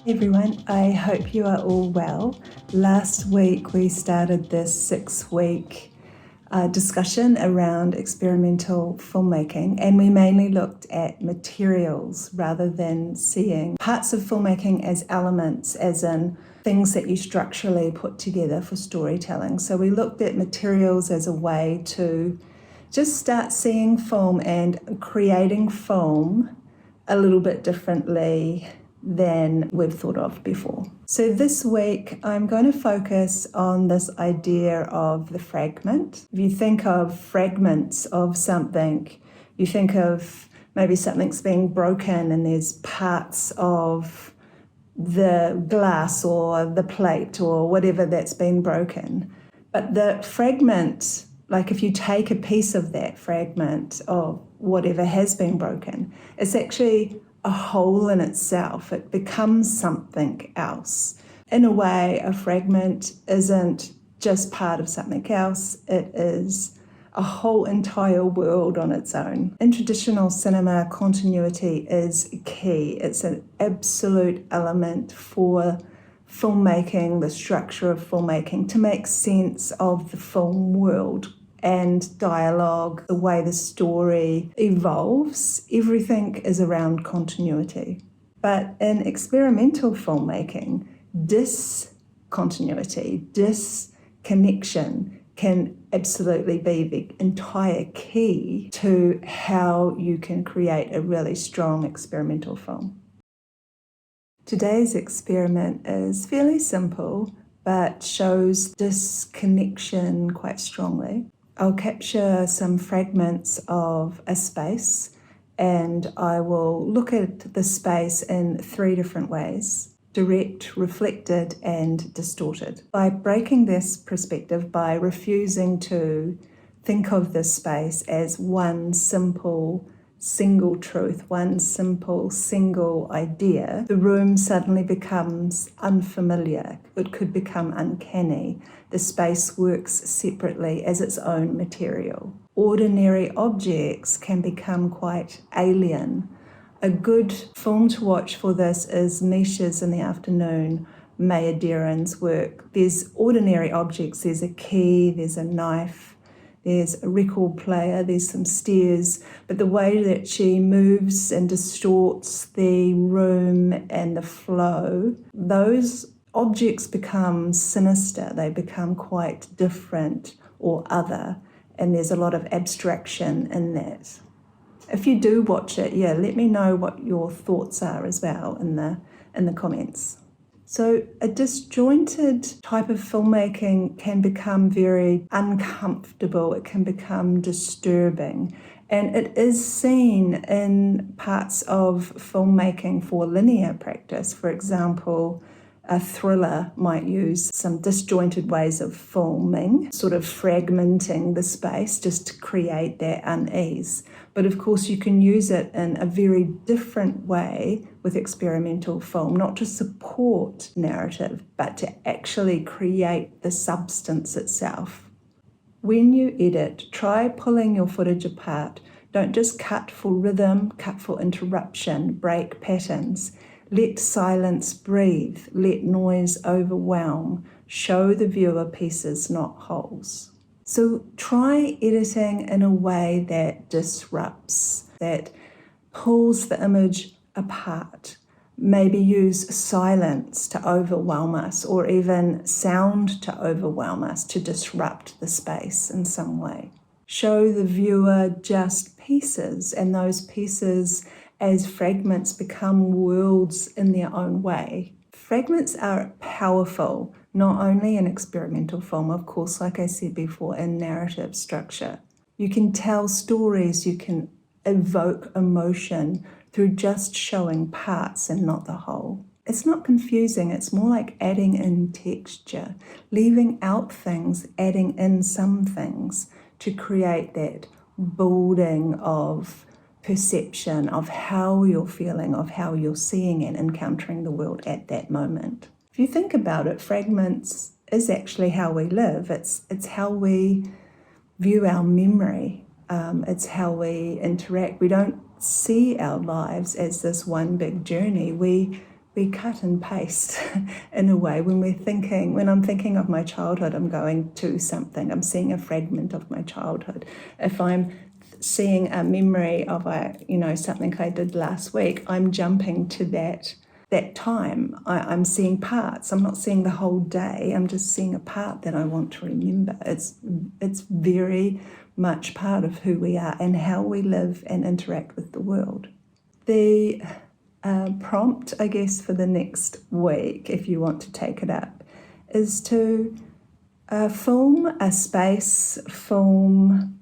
Everyone, I hope you are all well. Last week we started this 6-week discussion around experimental filmmaking, and we mainly looked at materials rather than seeing parts of filmmaking as elements, as in things that you structurally put together for storytelling. So we looked at materials as a way to just start seeing film and creating film a little bit differently than we've thought of before. So this week I'm going to focus on this idea of the fragment. If you think of fragments of something, you think of maybe something's being broken and there's parts of the glass or the plate or whatever that's been broken. But the fragment, like if you take a piece of that fragment of whatever has been broken, it's actually a whole in itself. It becomes something else. In a way, a fragment isn't just part of something else, it is a whole entire world on its own. In traditional cinema, continuity is key. It's an absolute element for filmmaking, the structure of filmmaking, to make sense of the film world and dialogue, the way the story evolves. Everything is around continuity. But in experimental filmmaking, discontinuity, disconnection can absolutely be the entire key to how you can create a really strong experimental film. Today's experiment is fairly simple, but shows disconnection quite strongly. I'll capture some fragments of a space, and I will look at the space in 3 different ways: direct, reflected, and distorted. By breaking this perspective, by refusing to think of this space as one simple single truth, one simple single idea, the room suddenly becomes unfamiliar. It could become uncanny. The space works separately as its own material. Ordinary objects can become quite alien. A good film to watch for this is Misha's in the Afternoon, Maya Deren's work. There's ordinary objects. There's a key, there's a knife, there's a record player, there's some stairs, but the way that she moves and distorts the room and the flow, those objects become sinister, they become quite different or other, and there's a lot of abstraction in that. If you do watch it, let me know what your thoughts are as well in the comments. So a disjointed type of filmmaking can become very uncomfortable, it can become disturbing, and it is seen in parts of filmmaking for linear practice. For example, a thriller might use some disjointed ways of filming, sort of fragmenting the space just to create that unease. But of course you can use it in a very different way with experimental film, not to support narrative, but to actually create the substance itself. When you edit, try pulling your footage apart. Don't just cut for rhythm, cut for interruption, break patterns. Let silence breathe, let noise overwhelm. Show the viewer pieces, not wholes. So try editing in a way that disrupts, that pulls the image apart. Maybe use silence to overwhelm us, or even sound to overwhelm us, to disrupt the space in some way. Show the viewer just pieces, and those pieces as fragments become worlds in their own way. Fragments are powerful, not only in experimental film, of course, like I said before, in narrative structure. You can tell stories, you can evoke emotion through just showing parts and not the whole. It's not confusing, it's more like adding in texture, leaving out things, adding in some things to create that building of perception of how you're feeling, of how you're seeing and encountering the world at that moment. If you think about it, fragments is actually how we live. It's how we view our memory. It's how we interact. We don't see our lives as this one big journey. We we cut and paste in a way. When I'm thinking of my childhood, I'm going to something, I'm seeing a fragment of my childhood. If I'm seeing a memory of something I did last week, I'm jumping to that time. I'm seeing parts. I'm not seeing the whole day. I'm just seeing a part that I want to remember. It's very much part of who we are and how we live and interact with the world. The prompt, I guess, for the next week, if you want to take it up, is to film a space, film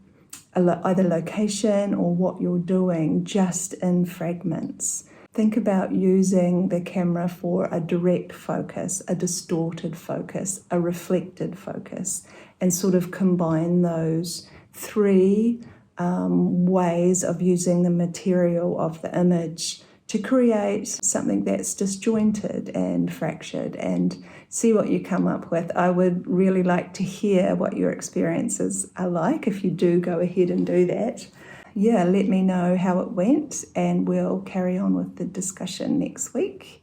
either location or what you're doing just in fragments. Think about using the camera for a direct focus, a distorted focus, a reflected focus, and sort of combine those three ways of using the material of the image to create something that's disjointed and fractured, and see what you come up with. I would really like to hear what your experiences are like if you do go ahead and do that. Yeah, let me know how it went, and we'll carry on with the discussion next week.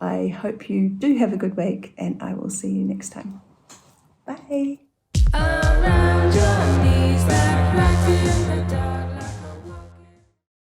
I hope you do have a good week, and I will see you next time. Bye.